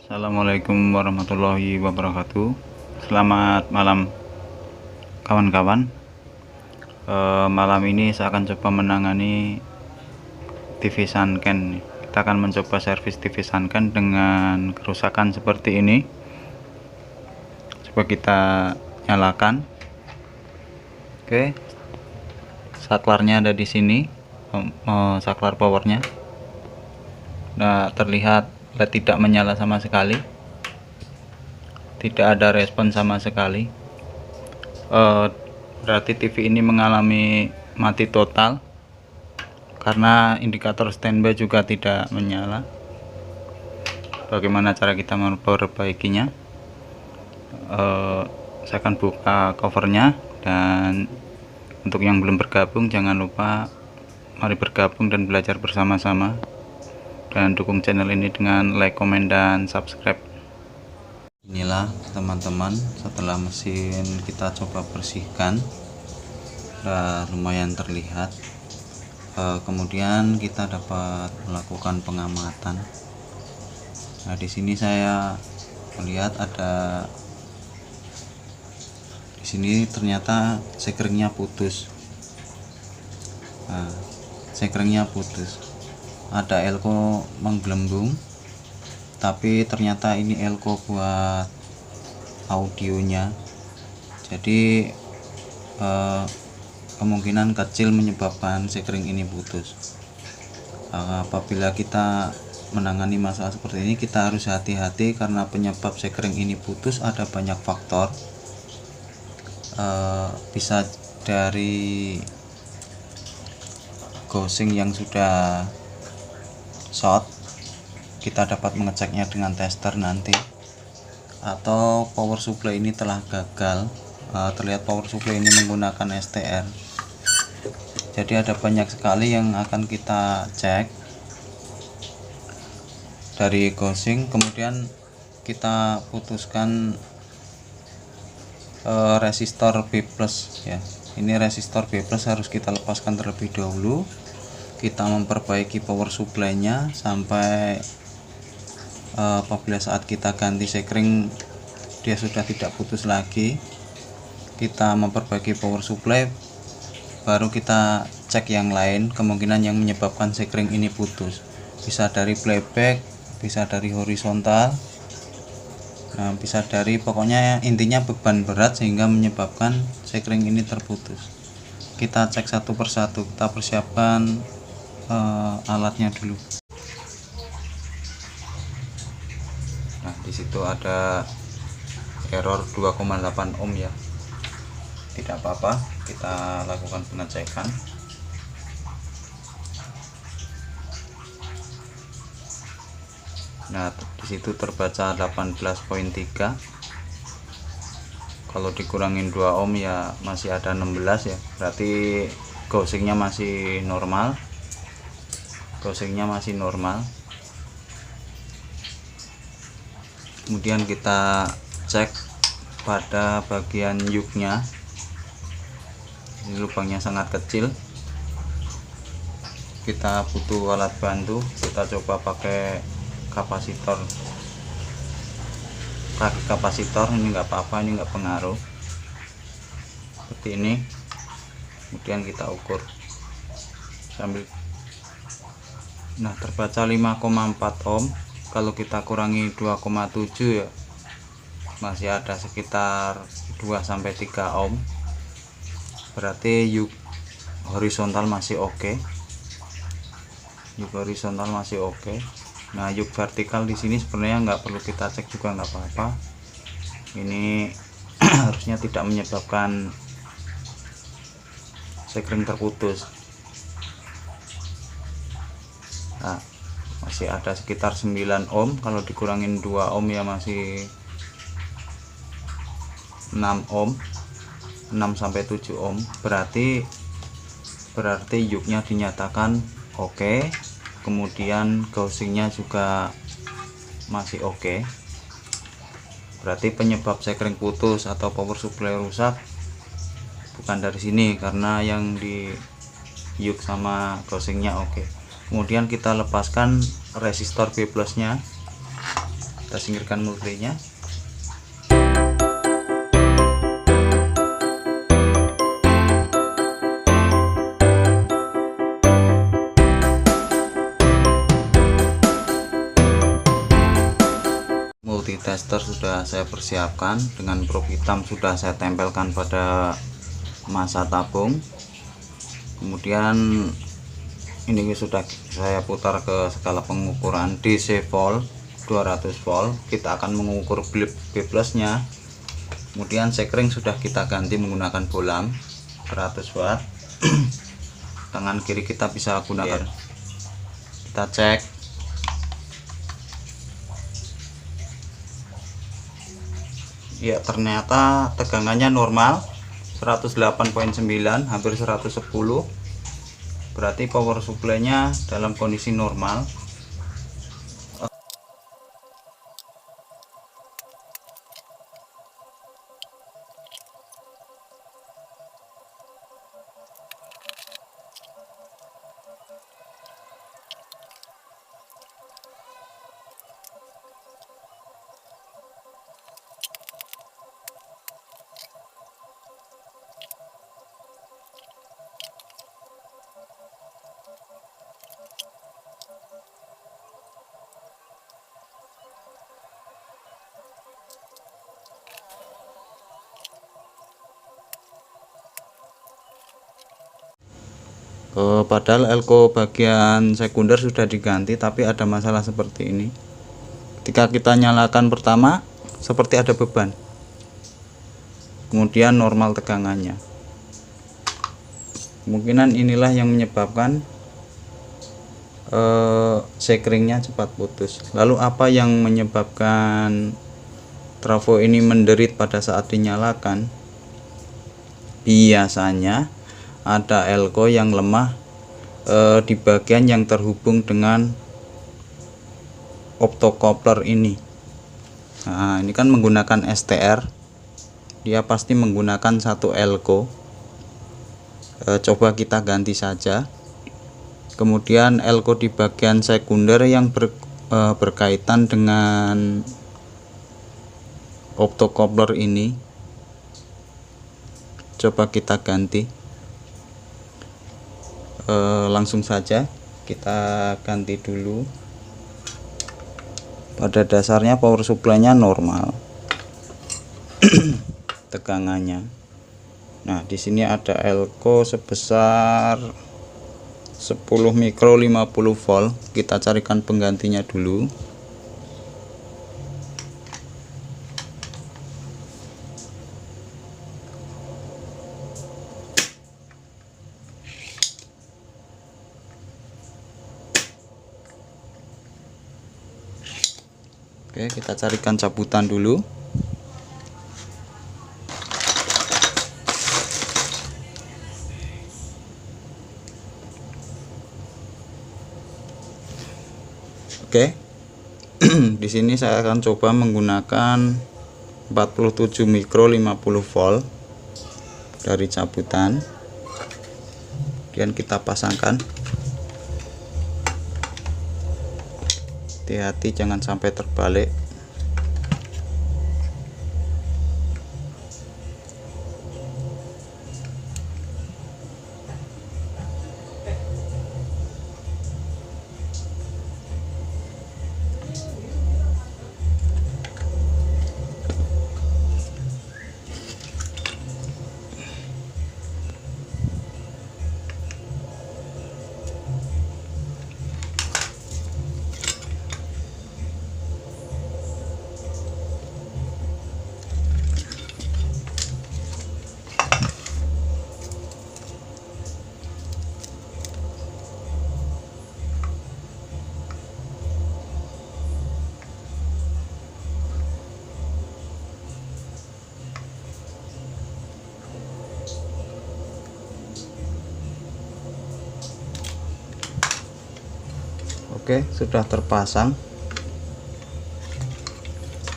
Assalamualaikum warahmatullahi wabarakatuh. Selamat malam kawan-kawan. Malam ini saya akan coba menangani TV Sunken. Kita akan mencoba servis TV Sunken dengan kerusakan seperti ini. Coba kita nyalakan. Oke, saklarnya ada di sini, saklar powernya. Nah, terlihat LED tidak menyala sama sekali, tidak ada respon sama sekali. Berarti TV ini mengalami mati total karena indikator standby juga tidak menyala. Bagaimana cara kita memperbaikinya? Saya akan buka covernya, dan untuk yang belum bergabung jangan lupa mari bergabung dan belajar bersama-sama, dan dukung channel ini dengan like, komen, dan subscribe. Inilah teman-teman, setelah mesin kita coba bersihkan, udah lumayan terlihat. Kemudian kita dapat melakukan pengamatan. Nah, di sini saya melihat ada, di sini ternyata sekeringnya putus. Nah, sekeringnya putus. Ada elko menggelembung, tapi ternyata ini elko buat audionya. Jadi kemungkinan kecil menyebabkan sekring ini putus. Apabila kita menangani masalah seperti ini, kita harus hati-hati karena penyebab sekring ini putus ada banyak faktor. Bisa dari gosing yang sudah short, kita dapat mengeceknya dengan tester nanti, atau power supply ini telah gagal. Terlihat power supply ini menggunakan STR, jadi ada banyak sekali yang akan kita cek dari gosing. Kemudian kita putuskan resistor B+ ya. Ini resistor B+ harus kita lepaskan terlebih dahulu. Kita memperbaiki power supply-nya sampai apabila saat kita ganti sekring dia sudah tidak putus lagi. Kita memperbaiki power supply, baru kita cek yang lain, kemungkinan yang menyebabkan sekring ini putus. Bisa dari playback, bisa dari horizontal, nah bisa dari, pokoknya intinya beban berat sehingga menyebabkan sekring ini terputus. Kita cek satu persatu, kita persiapkan alatnya dulu. Nah, di situ ada error 2,8 ohm ya. Tidak apa-apa, kita lakukan pengecekan. Nah, di situ terbaca 18,3. Kalau dikurangin 2 ohm ya masih ada 16 ya. Berarti gosingnya masih normal. Kemudian kita cek pada bagian yuknya. Ini lubangnya sangat kecil. Kita butuh alat bantu. Kita coba pakai kapasitor, kaki kapasitor. Ini nggak apa-apa, ini nggak pengaruh. Seperti ini. Kemudian kita ukur sambil. Nah, terbaca 5,4 ohm. Kalau kita kurangi 2,7 ya masih ada sekitar 2-3 ohm. Berarti yuk horizontal masih oke. Nah, yuk vertikal di sini sebenarnya nggak perlu kita cek juga, nggak apa-apa. Ini harusnya tidak menyebabkan sekring terputus. Nah, masih ada sekitar 9 ohm. Kalau dikurangin 2 ohm ya masih 6 ohm, 6-7 ohm. Berarti yuknya dinyatakan oke. Kemudian gosingnya juga masih oke. Berarti penyebab sekring putus atau power supply rusak bukan dari sini, karena yang di yuk sama gosingnya oke. Kemudian kita lepaskan resistor B+ nya. Kita singkirkan multinya. Multitester sudah saya persiapkan, dengan probe hitam sudah saya tempelkan pada masa tabung. Kemudian ini sudah saya putar ke skala pengukuran DC volt 200 volt. Kita akan mengukur B plusnya. Kemudian sekring sudah kita ganti menggunakan bolam 100 watt. Tangan kiri kita bisa gunakan. Kita cek. Ya, ternyata tegangannya normal 108,9, hampir 110. Berarti power supply-nya dalam kondisi normal. Padahal elko bagian sekunder sudah diganti, tapi ada masalah seperti ini. Ketika kita nyalakan pertama seperti ada beban, kemudian normal tegangannya. Kemungkinan inilah yang menyebabkan sekringnya cepat putus. Lalu apa yang menyebabkan trafo ini menderit pada saat dinyalakan? Biasanya ada elko yang lemah di bagian yang terhubung dengan optocoupler ini. Nah, ini kan menggunakan STR, dia pasti menggunakan satu elko. Coba kita ganti saja. Kemudian elko di bagian sekunder yang berkaitan dengan optocoupler ini, coba kita ganti. Langsung saja kita ganti dulu. Pada dasarnya power supply-nya normal tegangannya. Nah, di sini ada elko sebesar 10 mikro 50 volt. Kita carikan penggantinya dulu. Oke, kita carikan cabutan dulu. Oke. Di sini saya akan coba menggunakan 47 mikro 50 volt dari cabutan. Kemudian kita pasangkan. Hati-hati jangan sampai terbalik. Oke, sudah terpasang.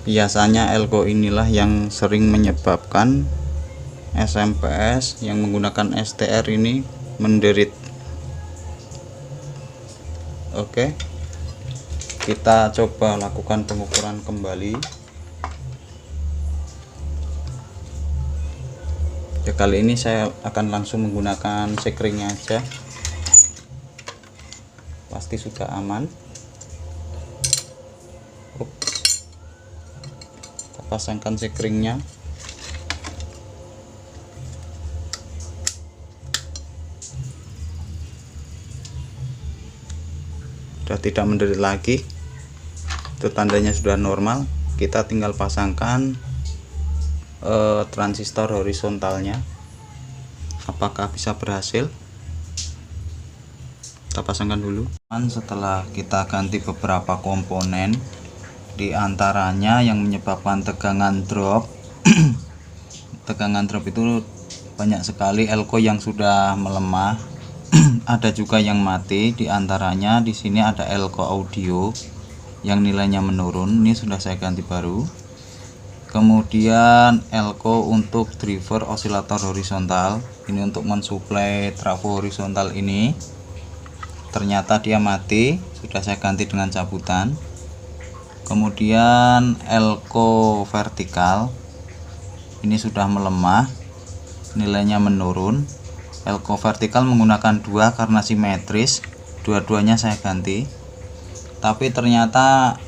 Biasanya elko inilah yang sering menyebabkan SMPS yang menggunakan STR ini menderit. Oke, kita coba lakukan pengukuran kembali. Ya, kali ini saya akan langsung menggunakan sekringnya aja, pasti sudah aman. Kita pasangkan sekringnya. Sudah tidak menderit lagi, itu tandanya sudah normal. Kita tinggal pasangkan transistor horizontalnya. Apakah bisa berhasil? Kita pasangkan dulu. Setelah kita ganti beberapa komponen, di antaranya yang menyebabkan tegangan drop tegangan drop itu banyak sekali elko yang sudah melemah. Ada juga yang mati, di antaranya di sini ada elko audio yang nilainya menurun, ini sudah saya ganti baru. Kemudian elko untuk driver osilator horizontal, ini untuk mensuplai trafo horizontal ini, ternyata dia mati, sudah saya ganti dengan cabutan. Kemudian elko vertikal ini sudah melemah, nilainya menurun. Elko vertikal menggunakan 2 karena simetris, dua-duanya saya ganti. Tapi ternyata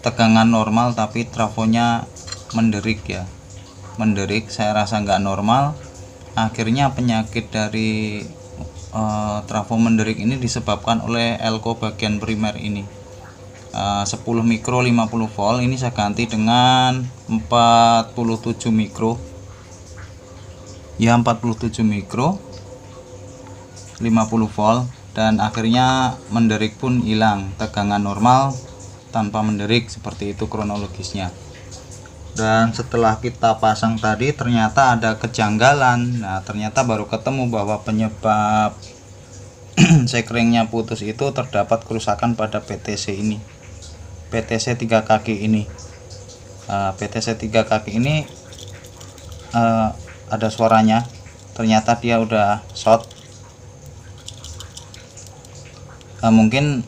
tegangan normal tapi trafonya menderik ya, menderik. Saya rasa nggak normal. Akhirnya penyakit dari trafo menderik ini disebabkan oleh elko bagian primer ini. 10 mikro 50 volt, ini saya ganti dengan 47 mikro ya, 47 mikro 50 volt, dan akhirnya menderik pun hilang, tegangan normal tanpa menderik, seperti itu kronologisnya. Dan setelah kita pasang tadi ternyata ada kejanggalan. Nah, ternyata baru ketemu bahwa penyebab sekringnya putus itu terdapat kerusakan pada PTC ini, PTC 3 kaki ini. PTC 3 kaki ini ada suaranya, ternyata dia udah short. Mungkin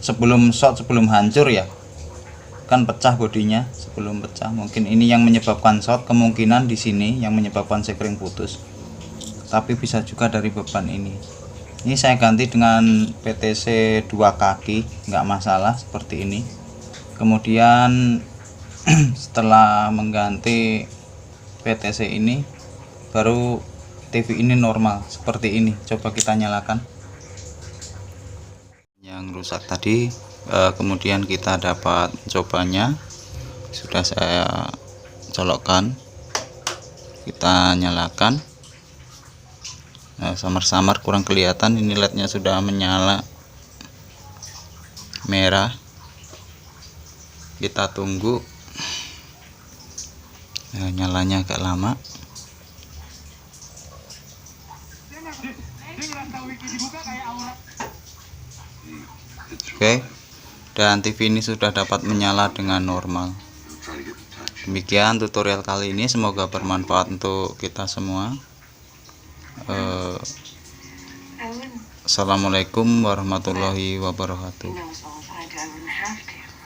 sebelum short, sebelum hancur ya, kan pecah bodinya. Sebelum pecah mungkin ini yang menyebabkan short, kemungkinan di sini yang menyebabkan sekring putus, tapi bisa juga dari beban ini. Ini saya ganti dengan PTC 2 kaki, nggak masalah, seperti ini. Kemudian setelah mengganti PTC ini, baru TV ini normal seperti ini. Coba kita nyalakan. Yang rusak tadi, kemudian kita dapat mencobanya. Sudah saya colokkan, kita nyalakan. Samar-samar kurang kelihatan, ini lednya sudah menyala merah. Kita tunggu. Nyalanya agak lama. Oke, dan TV ini sudah dapat menyala dengan normal. Demikian tutorial kali ini, semoga bermanfaat untuk kita semua. Assalamualaikum warahmatullahi wabarakatuh.